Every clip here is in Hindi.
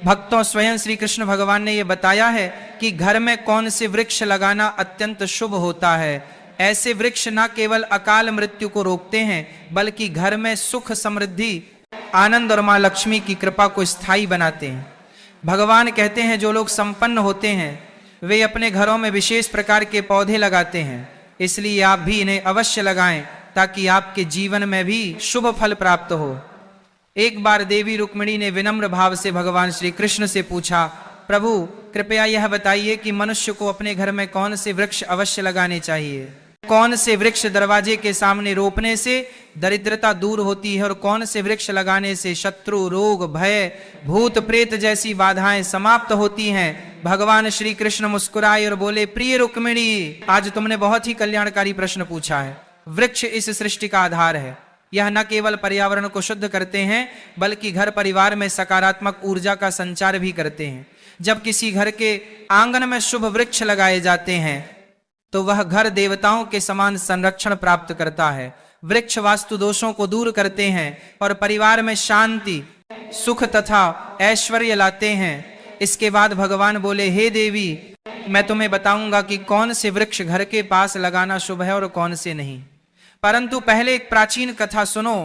भक्तों, स्वयं श्री कृष्ण भगवान ने यह बताया है कि घर में कौन से वृक्ष लगाना अत्यंत शुभ होता है। ऐसे वृक्ष न केवल अकाल मृत्यु को रोकते हैं, बल्कि घर में सुख, समृद्धि, आनंद और मां लक्ष्मी की कृपा को स्थायी बनाते हैं। भगवान कहते हैं, जो लोग संपन्न होते हैं वे अपने घरों में विशेष प्रकार के पौधे लगाते हैं, इसलिए आप भी इन्हें अवश्य लगाएं ताकि आपके जीवन में भी शुभ फल प्राप्त हो। एक बार देवी रुक्मिणी ने विनम्र भाव से भगवान श्री कृष्ण से पूछा, प्रभु कृपया यह बताइए कि मनुष्य को अपने घर में कौन से वृक्ष अवश्य लगाने चाहिए, कौन से वृक्ष दरवाजे के सामने रोपने से दरिद्रता दूर होती है और कौन से वृक्ष लगाने से शत्रु, रोग, भय, भूत प्रेत जैसी बाधाएं समाप्त होती हैं। भगवान श्री कृष्ण मुस्कुराए और बोले, प्रिय रुक्मिणी, आज तुमने बहुत ही कल्याणकारी प्रश्न पूछा है। वृक्ष इस सृष्टि का आधार है। यह न केवल पर्यावरण को शुद्ध करते हैं, बल्कि घर परिवार में सकारात्मक ऊर्जा का संचार भी करते हैं। जब किसी घर के आंगन में शुभ वृक्ष लगाए जाते हैं तो वह घर देवताओं के समान संरक्षण प्राप्त करता है। वृक्ष वास्तु दोषों को दूर करते हैं और परिवार में शांति, सुख तथा ऐश्वर्य लाते हैं। इसके बाद भगवान बोले, हे देवी, मैं तुम्हें बताऊंगा कि कौन से वृक्ष घर के पास लगाना शुभ है और कौन से नहीं। परंतु पहले एक प्राचीन कथा सुनो,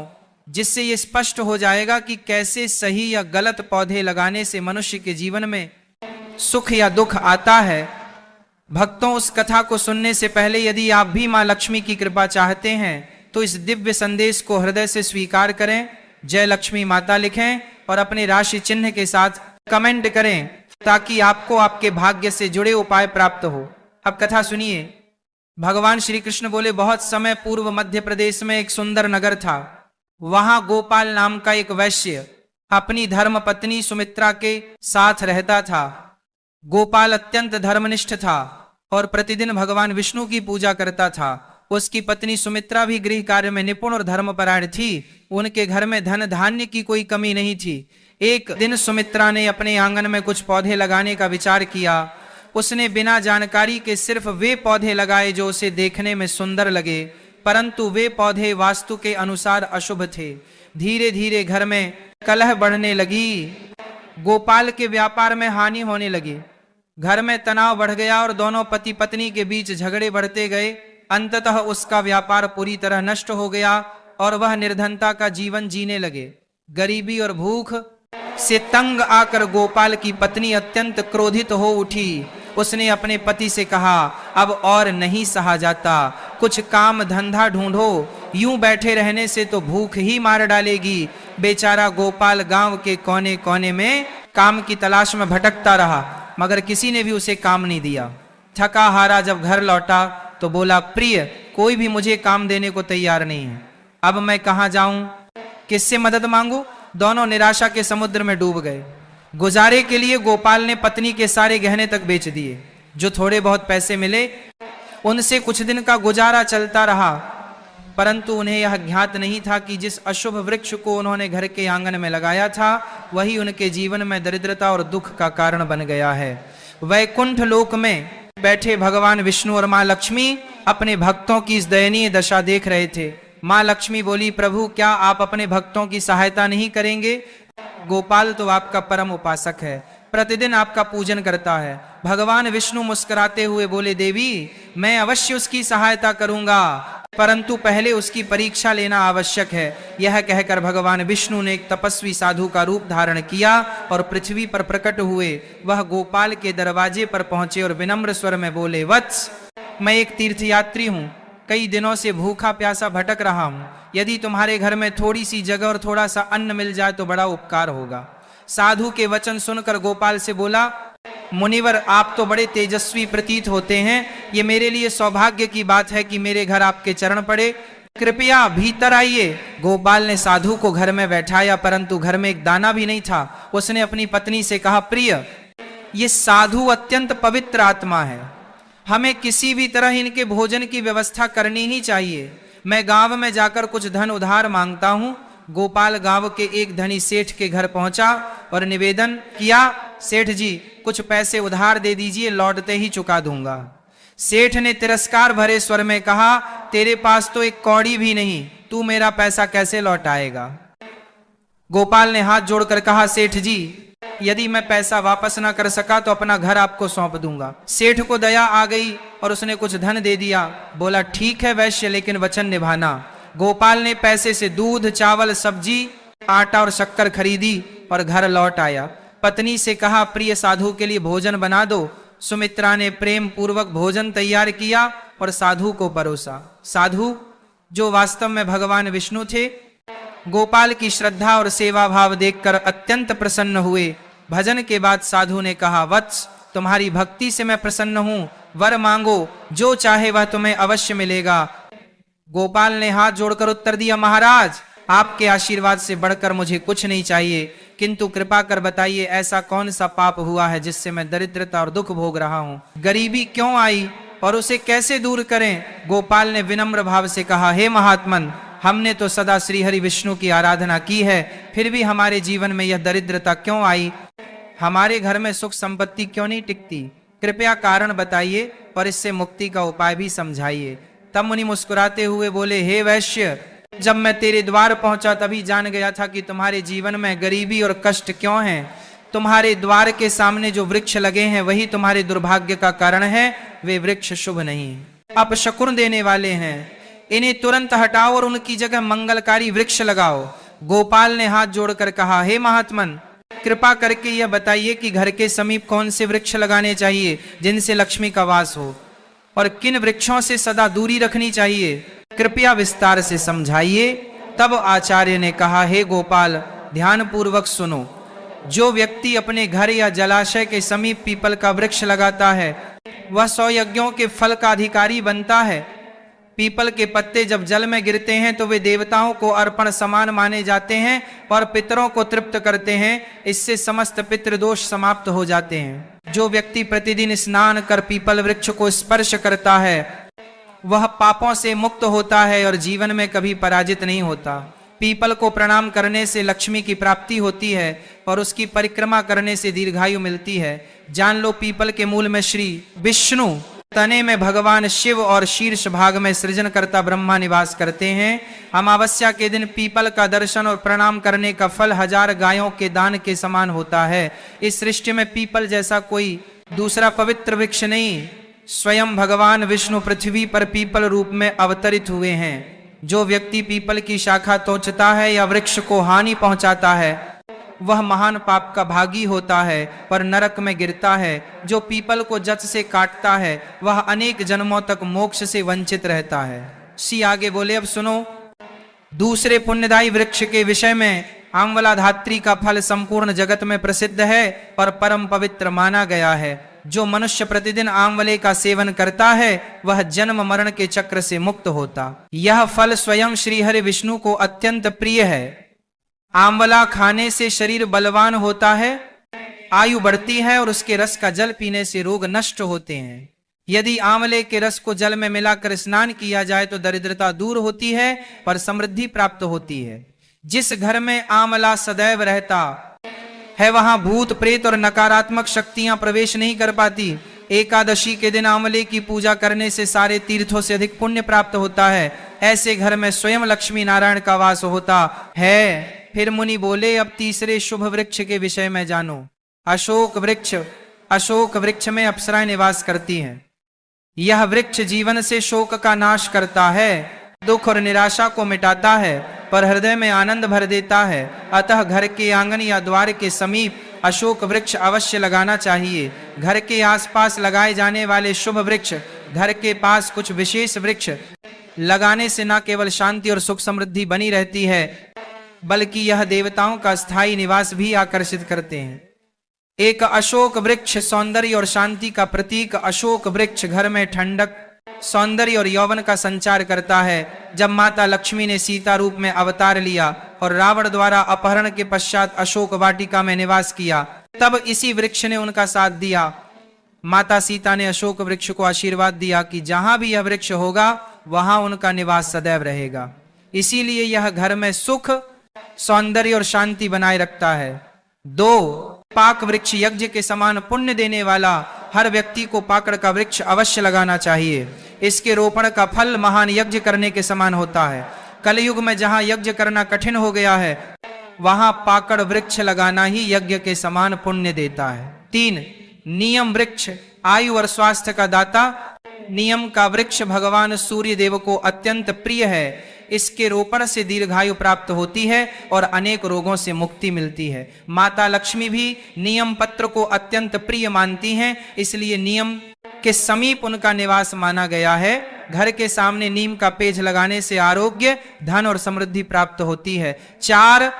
जिससे यह स्पष्ट हो जाएगा कि कैसे सही या गलत पौधे लगाने से मनुष्य के जीवन में सुख या दुख आता है। भक्तों, उस कथा को सुनने से पहले यदि आप भी मां लक्ष्मी की कृपा चाहते हैं तो इस दिव्य संदेश को हृदय से स्वीकार करें, जय लक्ष्मी माता लिखें और अपने राशि चिन्ह के साथ कमेंट करें, ताकि आपको आपके भाग्य से जुड़े उपाय प्राप्त हो। अब कथा सुनिए। भगवान श्री कृष्ण बोले, बहुत समय पूर्व मध्य प्रदेश में एक सुंदर नगर था। वहां गोपाल नाम का एक वैश्य अपनी धर्म पत्नी सुमित्रा के साथ रहता था। गोपाल अत्यंत धर्मनिष्ठ था और प्रतिदिन भगवान विष्णु की पूजा करता था। उसकी पत्नी सुमित्रा भी गृह कार्य में निपुण और धर्मपरायण थी। उनके घर में धन धान्य की कोई कमी नहीं थी। एक दिन सुमित्रा ने अपने आंगन में कुछ पौधे लगाने का विचार किया। उसने बिना जानकारी के सिर्फ वे पौधे लगाए जो उसे देखने में सुंदर लगे, परंतु वे पौधे वास्तु के अनुसार अशुभ थे। धीरे धीरे घर में कलह बढ़ने लगी। गोपाल के व्यापार में हानि होने लगी। घर में तनाव बढ़ गया और दोनों पति पत्नी के बीच झगड़े बढ़ते गए। अंततः उसका व्यापार पूरी तरह नष्ट हो गया और वह निर्धनता का जीवन जीने लगे। गरीबी और भूख से तंग आकर गोपाल की पत्नी अत्यंत क्रोधित हो उठी। उसने अपने पति से कहा, अब और नहीं सहा जाता, कुछ काम धंधा ढूंढो, यूं बैठे रहने से तो भूख ही मार डालेगी। बेचारा गोपाल गांव के कोने कोने में काम की तलाश में भटकता रहा, मगर किसी ने भी उसे काम नहीं दिया। थका हारा जब घर लौटा तो बोला, प्रिय, कोई भी मुझे काम देने को तैयार नहीं है। अब मैं कहाँ जाऊं, किससे मदद मांगू? दोनों निराशा के समुद्र में डूब गए। गुजारे के लिए गोपाल ने पत्नी के सारे गहने तक बेच दिए। जो थोड़े बहुत पैसे मिले उनसे कुछ दिन का गुजारा चलता रहा, परंतु उन्हें यह ज्ञात नहीं था कि जिस अशुभ वृक्ष को उन्होंने घर के आंगन में लगाया था वही उनके जीवन में दरिद्रता और दुख का कारण बन गया है। वैकुंठ लोक में बैठे भगवान विष्णु और मां लक्ष्मी अपने भक्तों की इस दयनीय दशा देख रहे थे। मां लक्ष्मी बोली, प्रभु, क्या आप अपने भक्तों की सहायता नहीं करेंगे? गोपाल तो आपका परम उपासक है, प्रतिदिन आपका पूजन करता है। भगवान विष्णु मुस्कुराते हुए बोले, देवी, मैं अवश्य उसकी सहायता करूंगा, परंतु पहले उसकी परीक्षा लेना आवश्यक है। यह कहकर भगवान विष्णु ने एक तपस्वी साधु का रूप धारण किया और पृथ्वी पर प्रकट हुए। वह गोपाल के दरवाजे पर पहुंचे और विनम्र स्वर में बोले, वत्स, मैं एक तीर्थयात्री हूँ, कई दिनों से भूखा प्यासा भटक रहा हूं। यदि तुम्हारे घर में थोड़ी सी जगह और थोड़ा सा अन्न मिल जाए तो बड़ा उपकार होगा। साधु के वचन सुनकर गोपाल से बोला, मुनिवर, आप तो बड़े तेजस्वी प्रतीत होते हैं। ये मेरे लिए सौभाग्य की बात है कि मेरे घर आपके चरण पड़े। कृपया भीतर आइए। गोपाल ने साधु को घर में बैठाया, परंतु घर में एक दाना भी नहीं था। उसने अपनी पत्नी से कहा, प्रिय, ये साधु अत्यंत पवित्र आत्मा है, हमें किसी भी तरह इनके भोजन की व्यवस्था करनी ही चाहिए। मैं गांव में जाकर कुछ धन उधार मांगता हूं। गोपाल गांव के एक धनी सेठ के घर पहुंचा और निवेदन किया, सेठ जी, कुछ पैसे उधार दे दीजिए, लौटते ही चुका दूंगा। सेठ ने तिरस्कार भरे स्वर में कहा, तेरे पास तो एक कौड़ी भी नहीं, तू मेरा पैसा कैसे लौटाएगा? गोपाल ने हाथ जोड़कर कहा, सेठ जी, यदि मैं पैसा वापस ना कर सका तो अपना घर आपको सौंप दूंगा। सेठ को दया आ गई और उसने कुछ धन दे दिया। बोला ठीक है वैश्य, लेकिन वचन निभाना। गोपाल ने पैसे से दूध, चावल, सब्जी, आटा और शक्कर खरीदी और घर लौट आया। पत्नी से कहा प्रिय साधु के लिए भोजन बना दो। सुमित्रा ने प्रेम पूर्वक भोजन तैयार किया और साधु को परोसा। साधु जो वास्तव में भगवान विष्णु थे, गोपाल की श्रद्धा और सेवा भाव देखकर अत्यंत प्रसन्न हुए। भजन के बाद साधु ने कहा वत्स, तुम्हारी भक्ति से मैं प्रसन्न हूं, वर मांगो, जो चाहे वह तुम्हें अवश्य मिलेगा। गोपाल ने हाथ जोड़कर उत्तर दिया महाराज, आपके आशीर्वाद से बढ़कर मुझे कुछ नहीं चाहिए, किंतु कृपा कर बताइए ऐसा कौन सा पाप हुआ है जिससे मैं दरिद्रता और दुख भोग रहा हूं। गरीबी क्यों आई और उसे कैसे दूर करें। गोपाल ने विनम्र भाव से कहा हे महात्मन, हमने तो सदा श्री हरि विष्णु की आराधना की है, फिर भी हमारे जीवन में यह दरिद्रता क्यों आई, हमारे घर में सुख संपत्ति क्यों नहीं टिकती, कृपया कारण बताइए और इससे मुक्ति का उपाय भी समझाइए। तब मुनि मुस्कुराते हुए बोले हे वैश्य, जब मैं तेरे द्वार पहुंचा तभी जान गया था कि तुम्हारे जीवन में गरीबी और कष्ट क्यों है। तुम्हारे द्वार के सामने जो वृक्ष लगे हैं वही तुम्हारे दुर्भाग्य का कारण है, वे वृक्ष शुभ नहीं, अपशकुन देने वाले हैं। इन्हें तुरंत हटाओ और उनकी जगह मंगलकारी वृक्ष लगाओ। गोपाल ने हाथ जोड़कर कहा हे महात्मन, कृपा करके यह बताइए कि घर के समीप कौन से वृक्ष लगाने चाहिए जिनसे लक्ष्मी का वास हो, और किन वृक्षों से सदा दूरी रखनी चाहिए, कृपया विस्तार से समझाइए। तब आचार्य ने कहा हे गोपाल, ध्यान पूर्वक सुनो। जो व्यक्ति अपने घर या जलाशय के समीप पीपल का वृक्ष लगाता है वह 100 यज्ञों के फल का अधिकारी बनता है। पीपल के पत्ते जब जल में गिरते हैं तो वे देवताओं को अर्पण समान माने जाते हैं और पितरों को तृप्त करते हैं। इससे समस्त पितृदोष समाप्त हो जाते हैं। जो व्यक्ति प्रतिदिन स्नान कर पीपल वृक्ष को स्पर्श करता है वह पापों से मुक्त होता है और जीवन में कभी पराजित नहीं होता। पीपल को प्रणाम करने से लक्ष्मी की प्राप्ति होती है और उसकी परिक्रमा करने से दीर्घायु मिलती है। जान लो पीपल के मूल में श्री विष्णु, तने में भगवान शिव और शीर्ष भाग में सृजनकर्ता ब्रह्मा निवास करते हैं। अमावस्या के दिन पीपल का दर्शन और प्रणाम करने का फल 1000 गायों के दान के समान होता है। इस सृष्टि में पीपल जैसा कोई दूसरा पवित्र वृक्ष नहीं। स्वयं भगवान विष्णु पृथ्वी पर पीपल रूप में अवतरित हुए हैं। जो व्यक्ति पीपल की शाखा तोड़ता है या वृक्ष को हानि पहुंचाता है वह महान पाप का भागी होता है पर नरक में गिरता है। जो पीपल को जच से काटता है वह अनेक जन्मों तक मोक्ष से वंचित रहता है। सी आगे बोले अब सुनो। दूसरे पुण्यदायी वृक्ष के विषय में आंवला धात्री का फल संपूर्ण जगत में प्रसिद्ध है और परम पवित्र माना गया है। जो मनुष्य प्रतिदिन आंवले का सेवन करता है वह जन्म मरण के चक्र से मुक्त होता। यह फल स्वयं श्री हरि विष्णु को अत्यंत प्रिय है। आंवला खाने से शरीर बलवान होता है, आयु बढ़ती है और उसके रस का जल पीने से रोग नष्ट होते हैं। यदि आंवले के रस को जल में मिलाकर स्नान किया जाए तो दरिद्रता दूर होती है पर समृद्धि प्राप्त होती है। जिस घर में आंवला सदैव रहता है वहां भूत प्रेत और नकारात्मक शक्तियां प्रवेश नहीं कर पाती। एकादशी के दिन आंवले की पूजा करने से सारे तीर्थों से अधिक पुण्य प्राप्त होता है। ऐसे घर में स्वयं लक्ष्मी नारायण का वास होता है। फिर मुनि बोले अब तीसरे शुभ वृक्ष के विषय में जानो। अशोक वृक्ष। अशोक वृक्ष में अप्सराएं निवास करती हैं। यह वृक्ष जीवन से शोक का नाश करता है, दुख और निराशा को मिटाता है पर हृदय में आनंद भर देता है। अतः घर के आंगन या द्वार के समीप अशोक वृक्ष अवश्य लगाना चाहिए। घर के आसपास लगाए जाने वाले शुभ वृक्ष, घर के पास कुछ विशेष वृक्ष लगाने से न केवल शांति और सुख समृद्धि बनी रहती है बल्कि यह देवताओं का स्थायी निवास भी आकर्षित करते हैं। एक अशोक वृक्ष सौंदर्य और शांति का प्रतीक। अशोक वृक्ष घर में ठंडक, सौंदर्य और यौवन का संचार करता है। जब माता लक्ष्मी ने सीता रूप में अवतार लिया और रावण द्वारा अपहरण के पश्चात अशोक वाटिका में निवास किया तब इसी वृक्ष ने उनका साथ दिया। माता सीता ने अशोक वृक्ष को आशीर्वाद दिया कि जहां भी यह वृक्ष होगा वहां उनका निवास सदैव रहेगा। इसीलिए यह घर में सुख, सौंदर्य और शांति बनाए रखता है। 2. पाक वृक्ष यज्ञ के समान पुण्य देने वाला। हर व्यक्ति को पाकड़ का वृक्ष अवश्य लगाना चाहिए। इसके रोपण का फल महान यज्ञ करने के समान होता है। कलयुग में जहां यज्ञ करना कठिन हो गया है वहां पाकड़ वृक्ष लगाना ही यज्ञ के समान पुण्य देता है। 3, नियम वृक्ष आयु और स्वास्थ्य का दाता। नियम का वृक्ष भगवान सूर्य देव को अत्यंत प्रिय है। इसके रोपण से दीर्घायु प्राप्त होती है और अनेक रोगों से मुक्ति मिलती है। माता लक्ष्मी भी नियम पत्र को अत्यंत प्रिय मानती हैं, इसलिए नियम के समीप उनका निवास माना गया है। घर के सामने नीम का पेज लगाने से आरोग्य, धन और समृद्धि प्राप्त होती है। 4,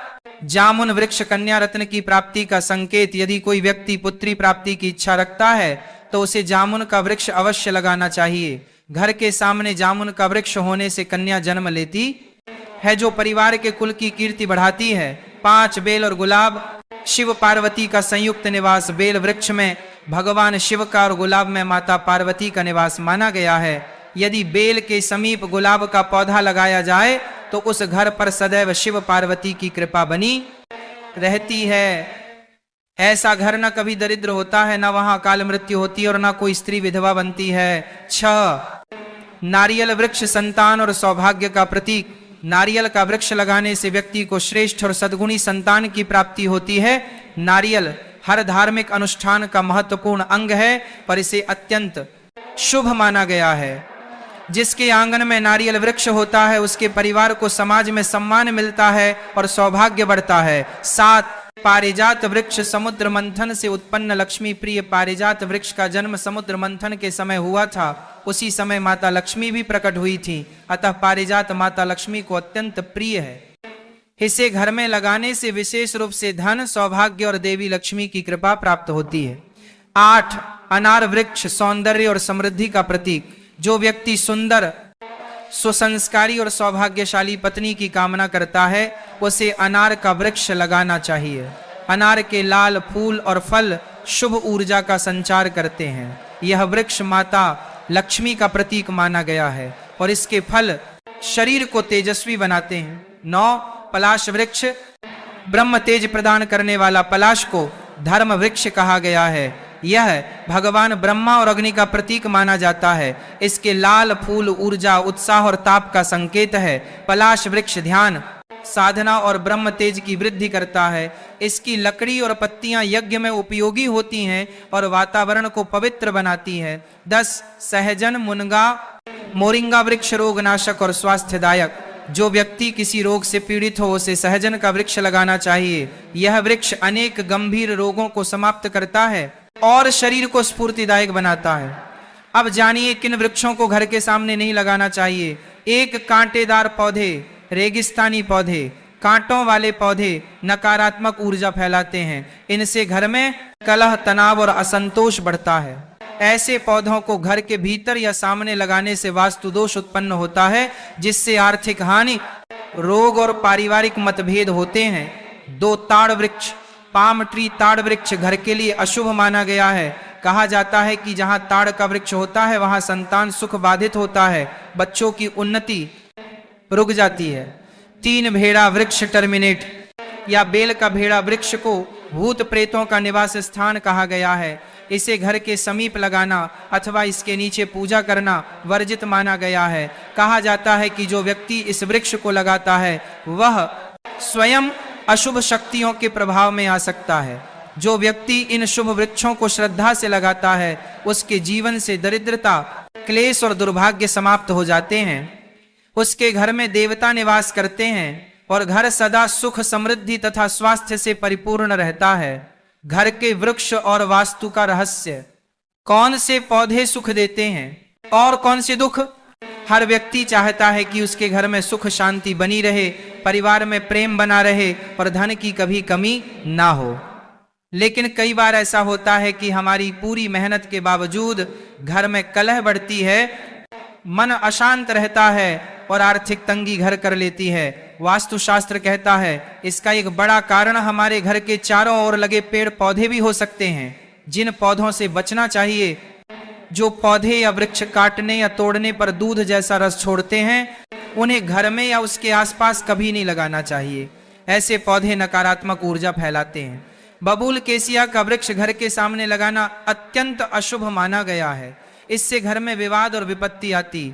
जामुन वृक्ष कन्या रत्न की प्राप्ति का संकेत। यदि कोई व्यक्ति पुत्री प्राप्ति की इच्छा रखता है तो उसे जामुन का वृक्ष अवश्य लगाना चाहिए। घर के सामने जामुन का वृक्ष होने से कन्या जन्म लेती है, जो परिवार के कुल की कीर्ति बढ़ाती है। 5, बेल और गुलाब शिव पार्वती का संयुक्त निवास। बेल वृक्ष में भगवान शिव का और गुलाब में माता पार्वती का निवास माना गया है। यदि बेल के समीप गुलाब का पौधा लगाया जाए तो उस घर पर सदैव शिव पार्वती की कृपा बनी रहती है। ऐसा घर न कभी दरिद्र होता है, न वहां अकाल मृत्यु होती है और न कोई स्त्री विधवा बनती है। 6, नारियल वृक्ष संतान और सौभाग्य का प्रतीक। नारियल का वृक्ष लगाने से व्यक्ति को श्रेष्ठ और सद्गुणी संतान की प्राप्ति होती है। नारियल हर धार्मिक अनुष्ठान का महत्वपूर्ण अंग है, पर इसे अत्यंत शुभ माना गया है। जिसके आंगन में नारियल वृक्ष होता है उसके परिवार को समाज में सम्मान मिलता है और सौभाग्य बढ़ता है। 7, पारिजात वृक्ष समुद्र मंथन से उत्पन्न लक्ष्मी प्रिय। पारिजात वृक्ष का जन्म समुद्र मंथन के समय हुआ था। उसी समय माता लक्ष्मी भी प्रकट हुई थी, अतः पारिजात माता लक्ष्मी को अत्यंत प्रिय है। इसे घर में लगाने से विशेष रूप से धन, सौभाग्य और देवी लक्ष्मी की कृपा प्राप्त होती है। 8, अनार वृक्ष सौंदर्य और समृद्धि का प्रतीक। जो व्यक्ति सुंदर, सुसंस्कारी और सौभाग्यशाली पत्नी की कामना करता है उसे अनार का वृक्ष लगाना चाहिए। अनार के लाल फूल और फल शुभ ऊर्जा का संचार करते हैं। यह वृक्ष माता लक्ष्मी का प्रतीक माना गया है और इसके फल शरीर को तेजस्वी बनाते हैं। 9, पलाश वृक्ष ब्रह्म तेज प्रदान करने वाला पलाश को धर्म वृक्ष कहा गया है। यह भगवान ब्रह्मा और अग्नि का प्रतीक माना जाता है। इसके लाल फूल ऊर्जा, उत्साह और ताप का संकेत है। पलाश वृक्ष ध्यान, साधना और ब्रह्म तेज की वृद्धि करता है। इसकी लकड़ी और पत्तियां यज्ञ में उपयोगी होती हैं और वातावरण को पवित्र बनाती है। 10, सहजन मुनगा मोरिंगा वृक्ष रोगनाशक और स्वास्थ्यदायक। जो व्यक्ति किसी रोग से पीड़ित हो उसे सहजन का वृक्ष लगाना चाहिए। यह वृक्ष अनेक गंभीर रोगों को समाप्त करता है और शरीर को स्फूर्तिदायक बनाता है। अब जानिए किन वृक्षों को घर के सामने नहीं लगाना चाहिए। 1, कांटेदार पौधे, रेगिस्तानी पौधे। कांटों वाले पौधे नकारात्मक ऊर्जा फैलाते हैं। इनसे घर में कलह, तनाव और असंतोष बढ़ता है। ऐसे पौधों को घर के भीतर या सामने लगाने से वास्तु दोष उत्पन्न होता है, जिससे आर्थिक हानि, रोग और पारिवारिक मतभेद होते हैं। 2, ताड़ वृक्ष पाम ट्री। ताड़ वृक्ष घर के लिए अशुभ माना गया है। कहा जाता है कि जहां ताड़ का वृक्ष होता है वहां संतान सुख बाधित होता है, बच्चों की उन्नति रुक जाती है। 3, भेड़ा वृक्ष टर्मिनेट या बेल का भेड़ा वृक्ष को भूत प्रेतों का निवास स्थान कहा गया है। इसे घर के समीप लगाना अथवा इसके नीचे पूजा करना वर्जित माना गया है। कहा जाता है कि जो व्यक्ति इस वृक्ष को लगाता है वह स्वयं अशुभ शक्तियों के प्रभाव में आ सकता है। जो व्यक्ति इन शुभ वृक्षों को श्रद्धा से लगाता है उसके जीवन से दरिद्रता, क्लेश और दुर्भाग्य समाप्त हो जाते हैं। उसके घर में देवता निवास करते हैं और घर सदा सुख, समृद्धि तथा स्वास्थ्य से परिपूर्ण रहता है। घर के वृक्ष और वास्तु का रहस्य। कौन से पौधे सुख देते हैं और कौन से दुख? हर व्यक्ति चाहता है कि उसके घर में सुख शांति बनी रहे, परिवार में प्रेम बना रहे और धन की कभी कमी ना हो। लेकिन कई बार ऐसा होता है कि हमारी पूरी मेहनत के बावजूद घर में कलह बढ़ती है, मन अशांत रहता है और आर्थिक तंगी घर कर लेती है। वास्तुशास्त्र कहता है इसका एक बड़ा कारण हमारे घर के चारों ओर लगे पेड़ पौधे भी हो सकते हैं, जिन पौधों से बचना चाहिए। जो पौधे या वृक्ष काटने या तोड़ने पर दूध जैसा रस छोड़ते हैं उन्हें घर में या उसके आसपास कभी नहीं लगाना चाहिए। ऐसे पौधे नकारात्मक ऊर्जा फैलाते हैं। बबूल केसिया का वृक्ष घर के सामने लगाना अत्यंत अशुभ माना गया है। इससे घर में विवाद और विपत्ति आती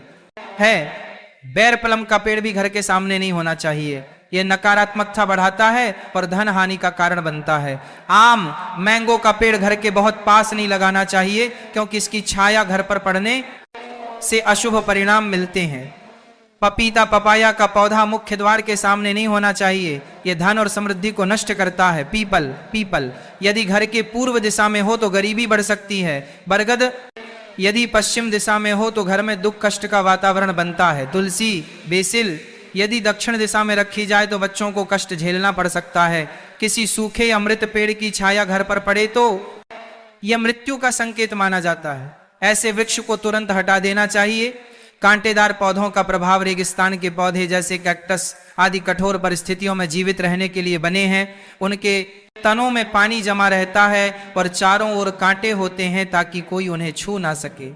है। बैर पलम का पेड़ भी घर के सामने नहीं होना चाहिए। यह नकारात्मकता बढ़ाता है और धन हानि का कारण बनता है। आम, मैंगो का पेड़ घर के बहुत पास नहीं लगाना चाहिए, क्योंकि इसकी छाया घर पर पड़ने से अशुभ परिणाम मिलते हैं। पपीता, पपाया का पौधा मुख्य द्वार के सामने नहीं होना चाहिए, यह धन और समृद्धि को नष्ट करता है। पीपल यदि घर के पूर्व दिशा में हो तो गरीबी बढ़ सकती है। बरगद यदि पश्चिम दिशा में हो तो घर में दुख कष्ट का वातावरण बनता है। तुलसी, बेसिल यदि दक्षिण दिशा में रखी जाए तो बच्चों को कष्ट झेलना पड़ सकता है। किसी सूखे या मृत पेड़ की छाया घर पर पड़े तो यह मृत्यु का संकेत माना जाता है। ऐसे वृक्ष को तुरंत हटा देना चाहिए। कांटेदार पौधों का प्रभाव रेगिस्तान के पौधे जैसे कैक्टस आदि कठोर परिस्थितियों में जीवित रहने के लिए बने हैं। उनके तनों में पानी जमा रहता है और चारों ओर कांटे होते हैं ताकि कोई उन्हें छू ना सके।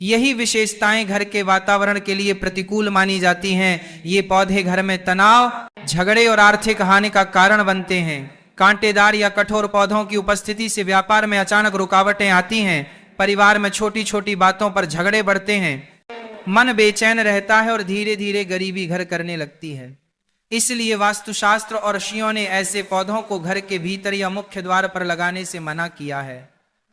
यही विशेषताएं घर के वातावरण के लिए प्रतिकूल मानी जाती हैं। ये पौधे घर में तनाव, झगड़े और आर्थिक हानि का कारण बनते हैं। कांटेदार या कठोर पौधों की उपस्थिति से व्यापार में अचानक रुकावटें आती हैं। परिवार में छोटी छोटी बातों पर झगड़े बढ़ते हैं। मन बेचैन रहता है और धीरे धीरे गरीबी घर करने लगती है। इसलिए वास्तुशास्त्र और ऋषियों ने ऐसे पौधों को घर के भीतर या मुख्य द्वार पर लगाने से मना किया है।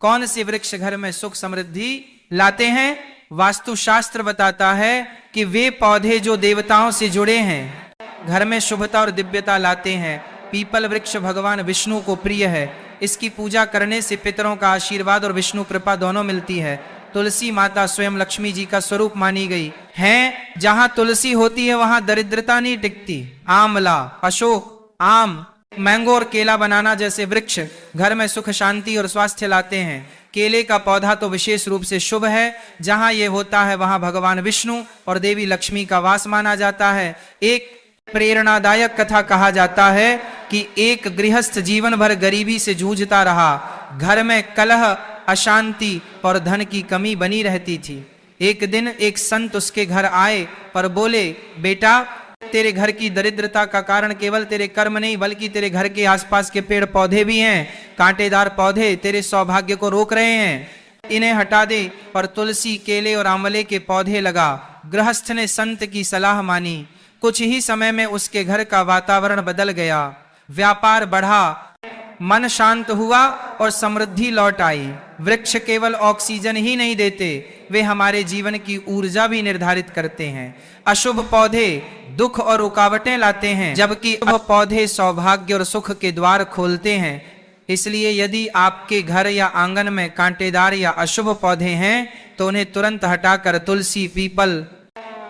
कौन से वृक्ष घर में सुख समृद्धि लाते हैं? वास्तुशास्त्र बताता है कि वे पौधे जो देवताओं से जुड़े हैं, घर में शुभता और दिव्यता लाते हैं। पीपल वृक्ष भगवान विष्णु को प्रिय है। इसकी पूजा करने से पितरों का आशीर्वाद और विष्णु कृपा दोनों मिलती है। तुलसी माता स्वयं लक्ष्मी जी का स्वरूप मानी गई है। जहां तुलसी होती है वहां दरिद्रता नहीं टिकती। आंवला, अशोक, आम, मैंगो और केला बनाना जैसे वृक्ष घर में सुख शांति और स्वास्थ्य लाते हैं। केले का पौधा तो विशेष रूप से शुभ है। जहां यह होता है वहां भगवान विष्णु और देवी लक्ष्मी का वास माना जाता है। एक प्रेरणादायक कथा कहा जाता है कि एक गृहस्थ जीवन भर गरीबी से जूझता रहा। घर में कलह, अशांति और धन की कमी बनी रहती थी। एक दिन एक संत उसके घर आए पर बोले, बेटा, तेरे घर की दरिद्रता का कारण केवल तेरे कर्म नहीं बल्कि तेरे घर के आसपास के पेड़ पौधे भी हैं। कांटेदार पौधे तेरे सौभाग्य को रोक रहे हैं, इन्हें हटा दे। और तुलसी, केले और आंवले के पौधे लगा। गृहस्थ ने संत की सलाह मानी। कुछ ही समय में उसके घर का वातावरण बदल गया। व्यापार बढ़ा, मन शांत हुआ और समृद्धि लौट आई। वृक्ष केवल ऑक्सीजन ही नहीं देते, वे हमारे जीवन की ऊर्जा भी निर्धारित करते हैं। अशुभ पौधे दुख और रुकावटें लाते हैं, जबकि शुभ पौधे सौभाग्य और सुख के द्वार खोलते हैं। इसलिए यदि आपके घर या आंगन में कांटेदार या अशुभ पौधे हैं तो उन्हें तुरंत हटाकर तुलसी, पीपल,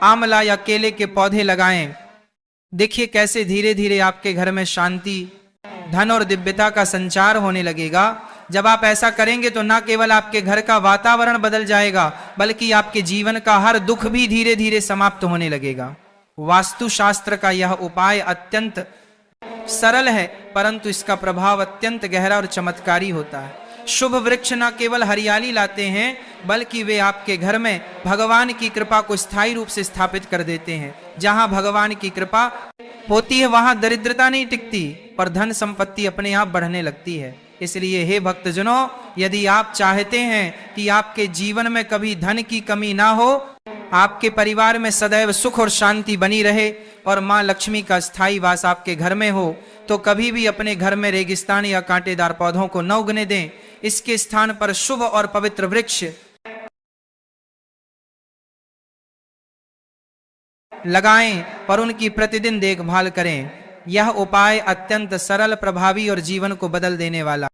आंवला या केले के पौधे लगाएं। देखिए कैसे धीरे धीरे आपके घर में शांति, धन और दिव्यता का संचार होने लगेगा। जब आप ऐसा करेंगे तो न केवल आपके घर का वातावरण बदल जाएगा बल्कि आपके जीवन का हर दुख भी धीरे धीरे समाप्त होने लगेगा। वास्तुशास्त्र का यह उपाय अत्यंत सरल है, परंतु इसका प्रभाव अत्यंत गहरा और चमत्कारी होता है। शुभ वृक्ष न केवल हरियाली लाते हैं बल्कि वे आपके घर में भगवान की कृपा को स्थायी रूप से स्थापित कर देते हैं। जहां भगवान की कृपा होती है वहां दरिद्रता नहीं टिकती और धन संपत्ति अपने आप बढ़ने लगती है। इसलिए हे भक्तजनों, यदि आप चाहते हैं कि आपके जीवन में कभी धन की कमी ना हो, आपके परिवार में सदैव सुख और शांति बनी रहे और मां लक्ष्मी का स्थायी वास आपके घर में हो, तो कभी भी अपने घर में रेगिस्तान या कांटेदार पौधों को न उगने दें। इसके स्थान पर शुभ और पवित्र वृक्ष लगाएं और उनकी प्रतिदिन देखभाल करें। यह उपाय अत्यंत सरल, प्रभावी और जीवन को बदल देने वाला